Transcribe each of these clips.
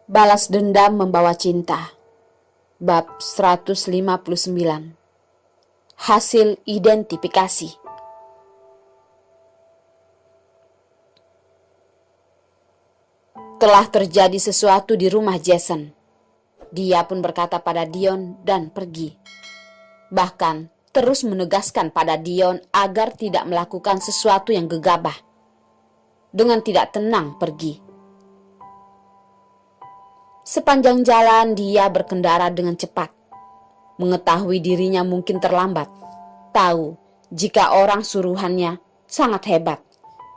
Balas dendam membawa cinta. Bab 159. Hasil identifikasi. Telah terjadi sesuatu di rumah Jason. Dia pun berkata pada Dion dan pergi. Bahkan terus menegaskan pada Dion agar tidak melakukan sesuatu yang gegabah. Dengan tidak tenang pergi. Sepanjang jalan dia berkendara dengan cepat. Mengetahui dirinya mungkin terlambat. Tahu jika orang suruhannya sangat hebat.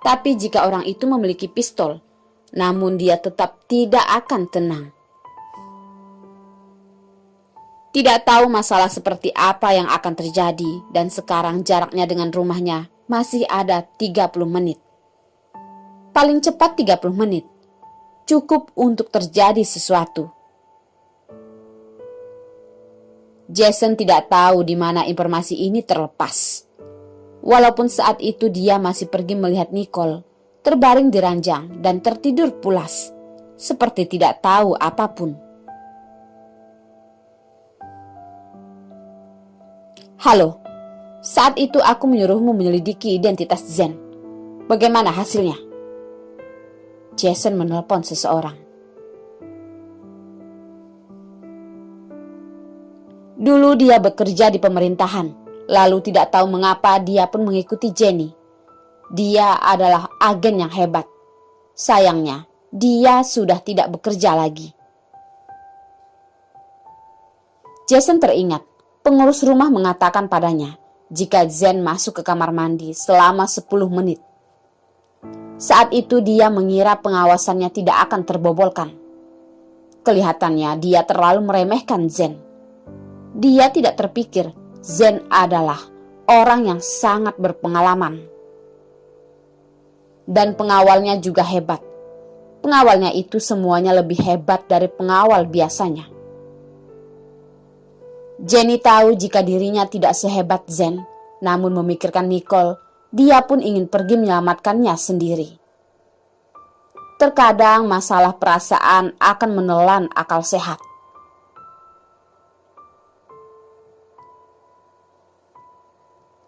Tapi jika orang itu memiliki pistol, namun dia tetap tidak akan tenang. Tidak tahu masalah seperti apa yang akan terjadi dan sekarang jaraknya dengan rumahnya masih ada 30 menit. Paling cepat 30 menit. Cukup untuk terjadi sesuatu. Jason tidak tahu di mana informasi ini terlepas. Walaupun saat itu dia masih pergi melihat Nicole terbaring di ranjang dan tertidur pulas, seperti tidak tahu apapun. Halo, saat itu aku menyuruhmu menyelidiki identitas Zen. Bagaimana hasilnya? Jason menelpon seseorang. Dulu dia bekerja di pemerintahan, lalu tidak tahu mengapa dia pun mengikuti Jenny. Dia adalah agen yang hebat. Sayangnya, dia sudah tidak bekerja lagi. Jason teringat, pengurus rumah mengatakan padanya jika Zen masuk ke kamar mandi selama 10 menit. Saat itu dia mengira pengawasannya tidak akan terbobolkan. Kelihatannya dia terlalu meremehkan Zen. Dia tidak terpikir Zen adalah orang yang sangat berpengalaman. Dan pengawalnya juga hebat. Pengawalnya itu semuanya lebih hebat dari pengawal biasanya. Jenny tahu jika dirinya tidak sehebat Zen, namun memikirkan Nicole, dia pun ingin pergi menyelamatkannya sendiri. Terkadang masalah perasaan akan menelan akal sehat.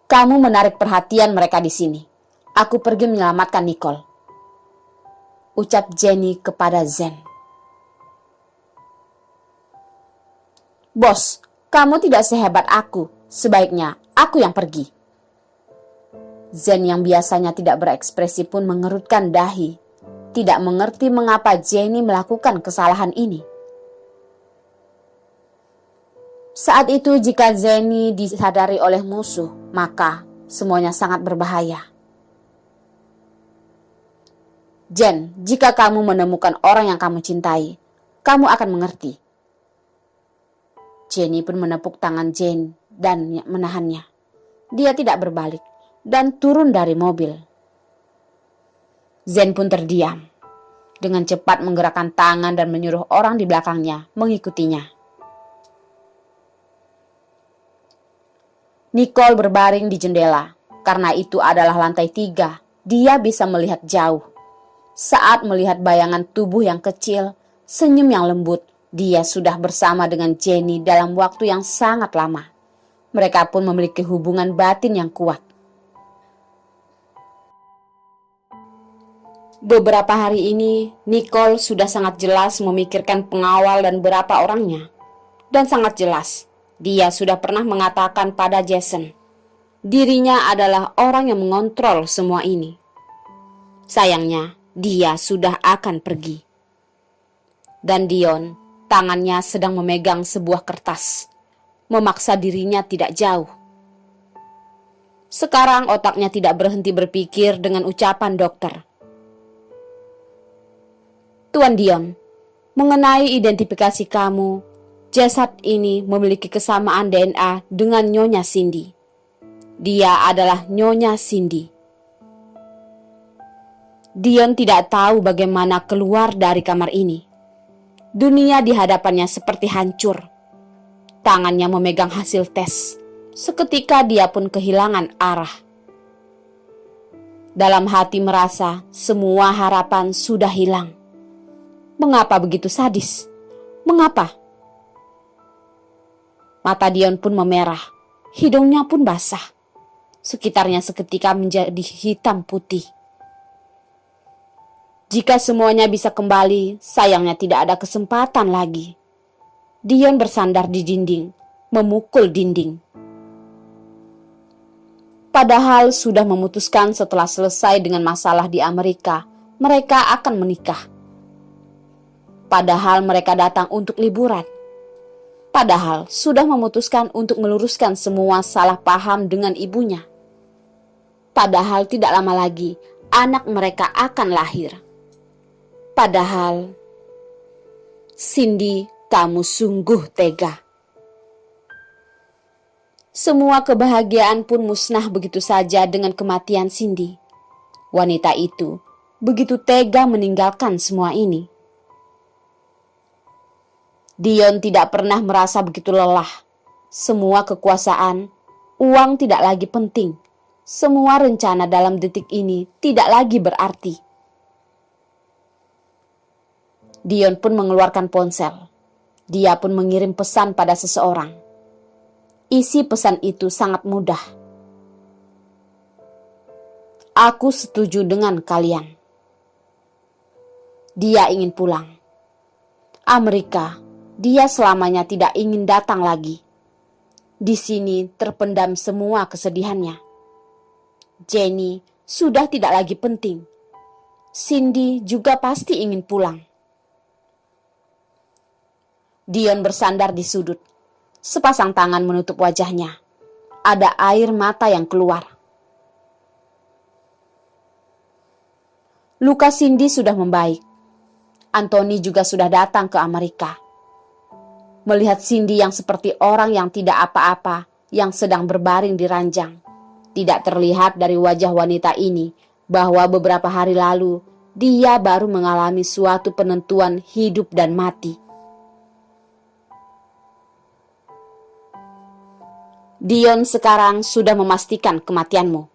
Kamu menarik perhatian mereka di sini. Aku pergi menyelamatkan Nicole, ucap Jenny kepada Zen. Bos, kamu tidak sehebat aku. Sebaiknya aku yang pergi. Zen yang biasanya tidak berekspresi pun mengerutkan dahi. Tidak mengerti mengapa Jenny melakukan kesalahan ini. Saat itu jika Jenny disadari oleh musuh, maka semuanya sangat berbahaya. Jen, jika kamu menemukan orang yang kamu cintai, kamu akan mengerti. Jenny pun menepuk tangan Jen dan menahannya. Dia tidak berbalik dan turun dari mobil. Zen pun terdiam. Dengan cepat menggerakkan tangan dan menyuruh orang di belakangnya mengikutinya. Nicole berbaring di jendela. Karena itu adalah lantai 3. Dia bisa melihat jauh. Saat melihat bayangan tubuh yang kecil, senyum yang lembut, dia sudah bersama dengan Jenny dalam waktu yang sangat lama. Mereka pun memiliki hubungan batin yang kuat. Beberapa hari ini, Nicole sudah sangat jelas memikirkan pengawal dan berapa orangnya. Dan sangat jelas, dia sudah pernah mengatakan pada Jason, dirinya adalah orang yang mengontrol semua ini. Sayangnya, dia sudah akan pergi. Dan Dion, tangannya sedang memegang sebuah kertas, memaksa dirinya tidak jauh. Sekarang otaknya tidak berhenti berpikir dengan ucapan dokter. Tuan Dion, mengenai identifikasi kamu, jasad ini memiliki kesamaan DNA dengan Nyonya Cindy. Dia adalah Nyonya Cindy. Dion tidak tahu bagaimana keluar dari kamar ini. Dunia di hadapannya seperti hancur. Tangannya memegang hasil tes. Seketika dia pun kehilangan arah. Dalam hati merasa semua harapan sudah hilang. Mengapa begitu sadis? Mengapa? Mata Dion pun memerah, hidungnya pun basah. Sekitarnya seketika menjadi hitam putih. Jika semuanya bisa kembali, sayangnya tidak ada kesempatan lagi. Dion bersandar di dinding, memukul dinding. Padahal sudah memutuskan setelah selesai dengan masalah di Amerika, mereka akan menikah. Padahal mereka datang untuk liburan. Padahal sudah memutuskan untuk meluruskan semua salah paham dengan ibunya. Padahal tidak lama lagi anak mereka akan lahir. Padahal, Cindy, kamu sungguh tega. Semua kebahagiaan pun musnah begitu saja dengan kematian Cindy. Wanita itu begitu tega meninggalkan semua ini. Dion tidak pernah merasa begitu lelah. Semua kekuasaan, uang tidak lagi penting. Semua rencana dalam detik ini tidak lagi berarti. Dion pun mengeluarkan ponsel. Dia pun mengirim pesan pada seseorang. Isi pesan itu sangat mudah. Aku setuju dengan kalian. Dia ingin pulang. Amerika, dia selamanya tidak ingin datang lagi. Di sini terpendam semua kesedihannya. Jenny sudah tidak lagi penting. Cindy juga pasti ingin pulang. Dion bersandar di sudut. Sepasang tangan menutup wajahnya. Ada air mata yang keluar. Luka Cindy sudah membaik. Anthony juga sudah datang ke Amerika. Melihat Cindy yang seperti orang yang tidak apa-apa, yang sedang berbaring di ranjang. Tidak terlihat dari wajah wanita ini bahwa beberapa hari lalu dia baru mengalami suatu penentuan hidup dan mati. Dion sekarang sudah memastikan kematianmu.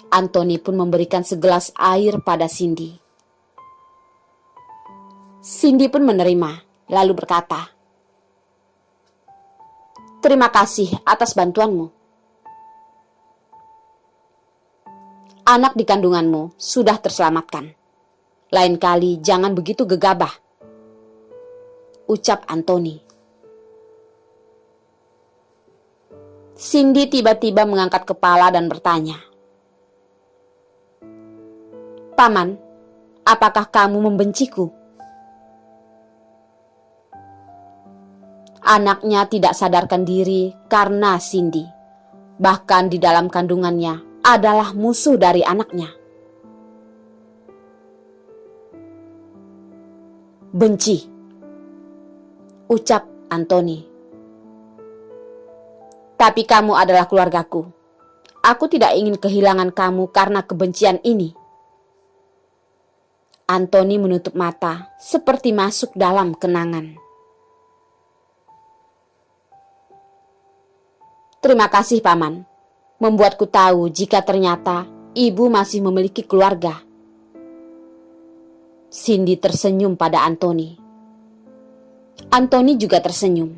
Anthony pun memberikan segelas air pada Cindy. Cindy pun menerima. Lalu berkata, "Terima kasih atas bantuanmu. Anak di kandunganmu sudah terselamatkan. Lain kali jangan begitu gegabah," ucap Anthony. Cindy tiba-tiba mengangkat kepala dan bertanya, "Paman, apakah kamu membenciku?" Anaknya tidak sadarkan diri karena Cindy, bahkan di dalam kandungannya, adalah musuh dari anaknya. "Benci," ucap Anthony. "Tapi kamu adalah keluargaku. Aku tidak ingin kehilangan kamu karena kebencian ini." Anthony menutup mata seperti masuk dalam kenangan. "Terima kasih, Paman. Membuatku tahu jika ternyata ibu masih memiliki keluarga." Cindy tersenyum pada Anthony. Anthony juga tersenyum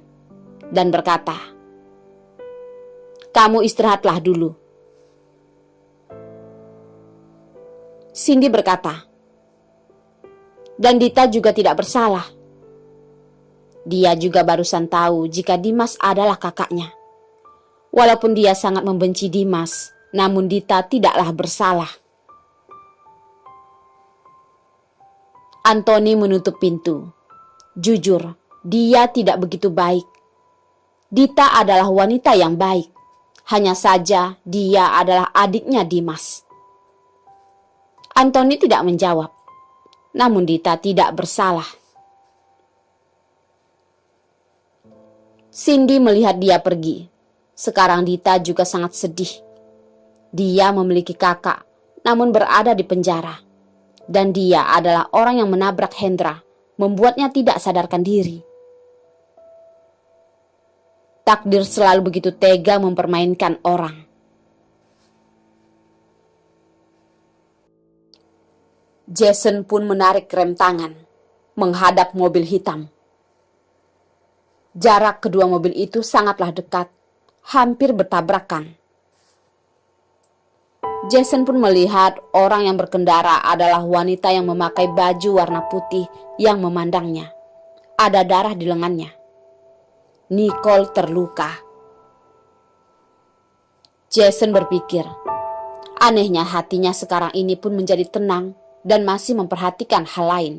dan berkata, "Kamu istirahatlah dulu." Cindy berkata, "Dan Dita juga tidak bersalah. Dia juga barusan tahu jika Dimas adalah kakaknya. Walaupun dia sangat membenci Dimas, namun Dita tidaklah bersalah." Anthony menutup pintu. Jujur, dia tidak begitu baik. Dita adalah wanita yang baik. Hanya saja dia adalah adiknya Dimas. Anthony tidak menjawab. Namun Dita tidak bersalah. Cindy melihat dia pergi. Sekarang Dita juga sangat sedih. Dia memiliki kakak, namun berada di penjara. Dan dia adalah orang yang menabrak Hendra, membuatnya tidak sadarkan diri. Takdir selalu begitu tega mempermainkan orang. Jason pun menarik rem tangan, menghadap mobil hitam. Jarak kedua mobil itu sangatlah dekat, hampir bertabrakan. Jason pun melihat orang yang berkendara adalah wanita yang memakai baju warna putih yang memandangnya. Ada darah di lengannya. Nicole terluka. Jason berpikir, anehnya hatinya sekarang ini pun menjadi tenang dan masih memperhatikan hal lain.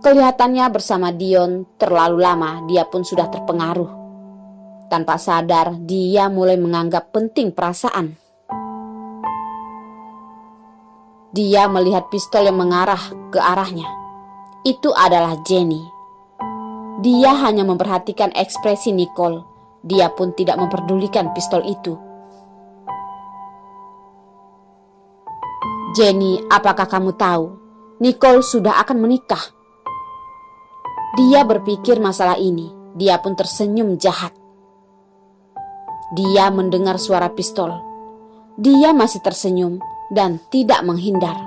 Kelihatannya bersama Dion terlalu lama dia pun sudah terpengaruh. Tanpa sadar dia mulai menganggap penting perasaan. Dia melihat pistol yang mengarah ke arahnya. Itu adalah Jenny. Dia hanya memperhatikan ekspresi Nicole. Dia pun tidak memperdulikan pistol itu. Jenny, apakah kamu tahu? Nicole sudah akan menikah. Dia berpikir masalah ini. Dia pun tersenyum jahat. Dia mendengar suara pistol. Dia masih tersenyum dan tidak menghindar.